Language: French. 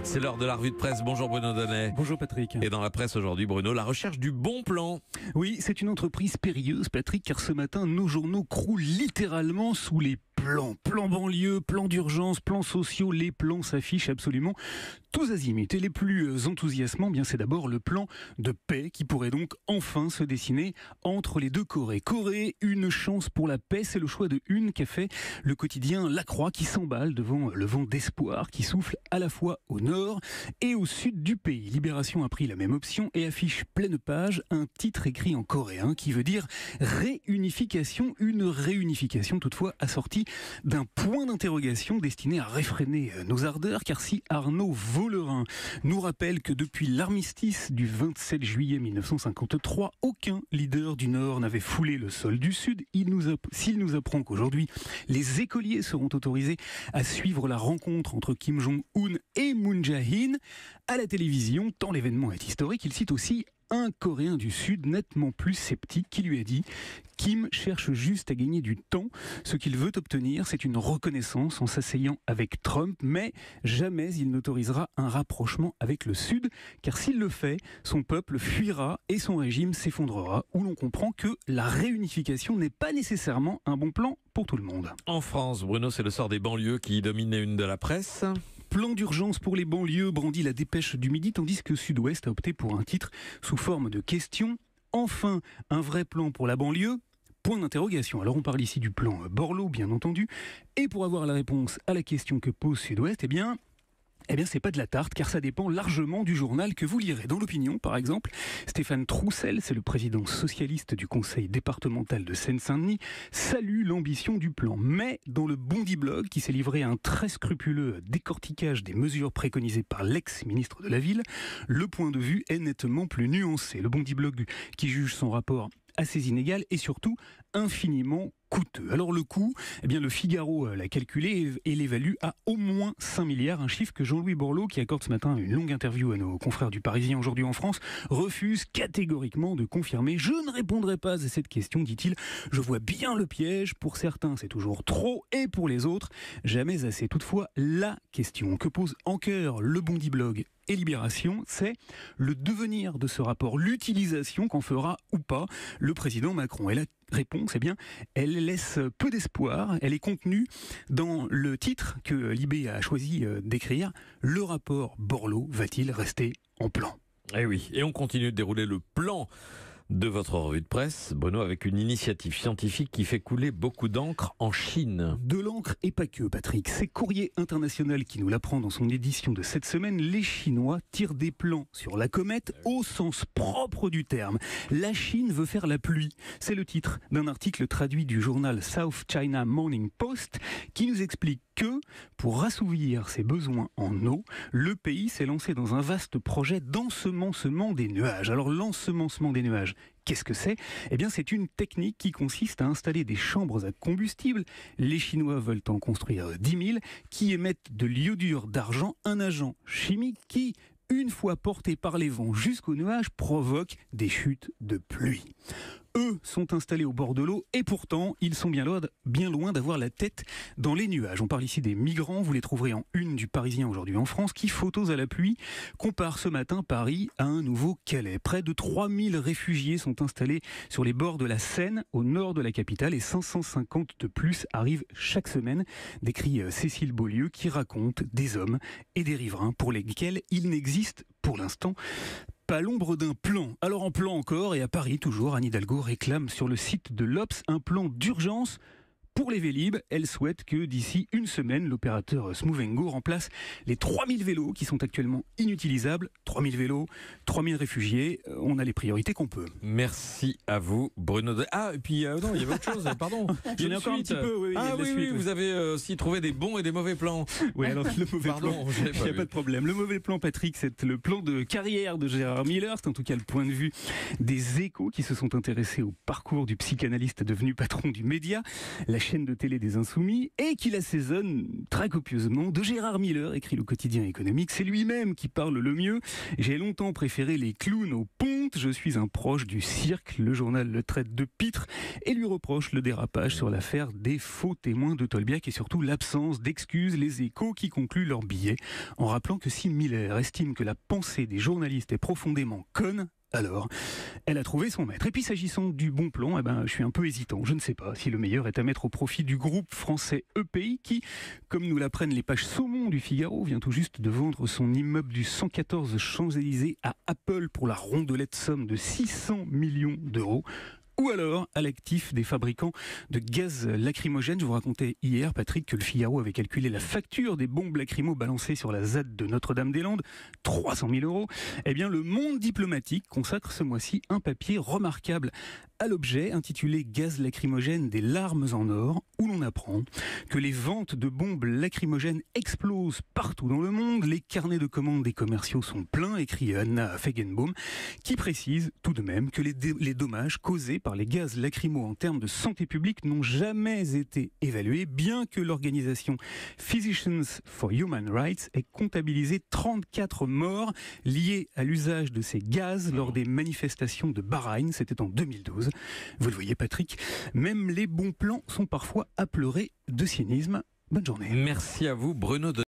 C'est l'heure de la revue de presse. Bonjour Bruno Donnet. Bonjour Patrick. Et dans la presse aujourd'hui, Bruno, la recherche du bon plan. Oui, c'est une entreprise périlleuse, Patrick, car ce matin, nos journaux croulent littéralement sous les plans. Plans banlieue, plans d'urgence, plans sociaux, les plans s'affichent absolument tous azimuts. Et les plus enthousiasmants, bien c'est d'abord le plan de paix qui pourrait donc enfin se dessiner entre les deux Corées. Corée, une chance pour la paix, c'est le choix de une qu'a fait le quotidien La Croix qui s'emballe devant le vent d'espoir qui souffle à la fois au nord et au sud du pays. Libération a pris la même option et affiche pleine page un titre écrit en coréen qui veut dire réunification, une réunification toutefois assortie d'un point d'interrogation destiné à réfréner nos ardeurs, car si Arnaud Volerin nous rappelle que depuis l'armistice du 27 juillet 1953, aucun leader du Nord n'avait foulé le sol du Sud, s'il nous apprend qu'aujourd'hui, les écoliers seront autorisés à suivre la rencontre entre Kim Jong-un et Moon Jae-in à la télévision, tant l'événement est historique, il cite aussi un Coréen du Sud nettement plus sceptique qui lui a dit « Kim cherche juste à gagner du temps. Ce qu'il veut obtenir, c'est une reconnaissance en s'asseyant avec Trump, mais jamais il n'autorisera un rapprochement avec le Sud, car s'il le fait, son peuple fuira et son régime s'effondrera, où l'on comprend que la réunification n'est pas nécessairement un bon plan pour tout le monde. » En France, Bruno, c'est le sort des banlieues qui domine une de la presse. Plan d'urgence pour les banlieues, brandit la Dépêche du Midi, tandis que Sud-Ouest a opté pour un titre sous forme de question. Enfin, un vrai plan pour la banlieue ? Point d'interrogation. Alors on parle ici du plan Borloo, bien entendu. Et pour avoir la réponse à la question que pose Sud-Ouest, eh bien c'est pas de la tarte, car ça dépend largement du journal que vous lirez. Dans l'Opinion, par exemple, Stéphane Troussel, c'est le président socialiste du conseil départemental de Seine-Saint-Denis, salue l'ambition du plan. Mais dans le Bondi Blog, qui s'est livré à un très scrupuleux décortiquage des mesures préconisées par l'ex-ministre de la Ville, le point de vue est nettement plus nuancé. Le Bondi Blog qui juge son rapport assez inégal et surtout infiniment coûteux. Alors le coût, eh bien le Figaro l'a calculé et l'évalue à au moins 5 milliards, un chiffre que Jean-Louis Borloo, qui accorde ce matin une longue interview à nos confrères du Parisien aujourd'hui en France, refuse catégoriquement de confirmer. Je ne répondrai pas à cette question, dit-il. Je vois bien le piège. Pour certains, c'est toujours trop et pour les autres, jamais assez. Toutefois, la question que pose en cœur le Bondi Blog et Libération, c'est le devenir de ce rapport, l'utilisation qu'en fera ou pas le président Macron. Et la réponse, eh bien, elle laisse peu d'espoir. Elle est contenue dans le titre que Libé a choisi d'écrire. Le rapport Borloo va-t-il rester en plan ? Eh oui, et on continue de dérouler le plan de votre revue de presse, Bruno, avec une initiative scientifique qui fait couler beaucoup d'encre en Chine. De l'encre et pas que, Patrick. C'est Courrier International qui nous l'apprend dans son édition de cette semaine. Les Chinois tirent des plans sur la comète au sens propre du terme. La Chine veut faire la pluie. C'est le titre d'un article traduit du journal South China Morning Post qui nous explique que, pour assouvir ses besoins en eau, le pays s'est lancé dans un vaste projet d'ensemencement des nuages. Alors l'ensemencement des nuages, qu'est-ce que c'est ? Eh bien c'est une technique qui consiste à installer des chambres à combustible. Les Chinois veulent en construire 10 000 qui émettent de l'iodure d'argent, un agent chimique qui, une fois porté par les vents jusqu'aux nuages, provoque des chutes de pluie. Eux sont installés au bord de l'eau et pourtant, ils sont bien loin d'avoir la tête dans les nuages. On parle ici des migrants, vous les trouverez en une du Parisien aujourd'hui en France, qui, photos à la pluie, compare ce matin Paris à un nouveau Calais. Près de 3000 réfugiés sont installés sur les bords de la Seine, au nord de la capitale, et 550 de plus arrivent chaque semaine, décrit Cécile Beaulieu, qui raconte des hommes et des riverains pour lesquels il n'existe pour l'instant pas l'ombre d'un plan. Alors en plan encore, et à Paris toujours, Anne Hidalgo réclame sur le site de l'Obs un plan d'urgence pour les Vélib. Elle souhaite que d'ici une semaine, l'opérateur Smovengo remplace les 3000 vélos qui sont actuellement inutilisables. 3000 vélos, 3000 réfugiés, on a les priorités qu'on peut. Merci à vous, Bruno. Ah, et puis non, il y avait autre chose, pardon. J'en ai encore un petit peu, oui. Oui, vous avez aussi trouvé des bons et des mauvais plans. Oui, alors le mauvais plan, il n'y a pas de problème. Le mauvais plan, Patrick, c'est le plan de carrière de Gérard Miller. C'est en tout cas le point de vue des Échos qui se sont intéressés au parcours du psychanalyste devenu patron du Média. La chaîne de télé des Insoumis, et qui l'assaisonne très copieusement de Gérard Miller, écrit le quotidien économique. C'est lui-même qui parle le mieux. J'ai longtemps préféré les clowns aux pontes. Je suis un proche du cirque. Le journal le traite de pitre et lui reproche le dérapage sur l'affaire des faux témoins de Tolbiac et surtout l'absence d'excuses. Les Échos qui concluent leur billet en rappelant que si Miller estime que la pensée des journalistes est profondément conne, alors, elle a trouvé son maître. Et puis s'agissant du bon plan, je suis un peu hésitant. Je ne sais pas si le meilleur est à mettre au profit du groupe français EPI qui, comme nous l'apprennent les pages saumon du Figaro, vient tout juste de vendre son immeuble du 114 Champs-Élysées à Apple pour la rondelette somme de 600 millions d'euros. Ou alors à l'actif des fabricants de gaz lacrymogène. Je vous racontais hier, Patrick, que le Figaro avait calculé la facture des bombes lacrymo balancées sur la ZAD de Notre-Dame-des-Landes, 300 000 euros. Eh bien, le Monde diplomatique consacre ce mois-ci un papier remarquable à l'objet intitulé « Gaz lacrymogène des larmes en or » où l'on apprend que les ventes de bombes lacrymogènes explosent partout dans le monde. Les carnets de commandes des commerciaux sont pleins, écrit Anna Feigenbaum, qui précise tout de même que les dommages causés par les gaz lacrymaux en termes de santé publique n'ont jamais été évalués, bien que l'organisation Physicians for Human Rights ait comptabilisé 34 morts liés à l'usage de ces gaz lors des manifestations de Bahreïn. C'était en 2012. Vous le voyez, Patrick, même les bons plans sont parfois à pleurer de cynisme. Bonne journée. Merci à vous, Bruno.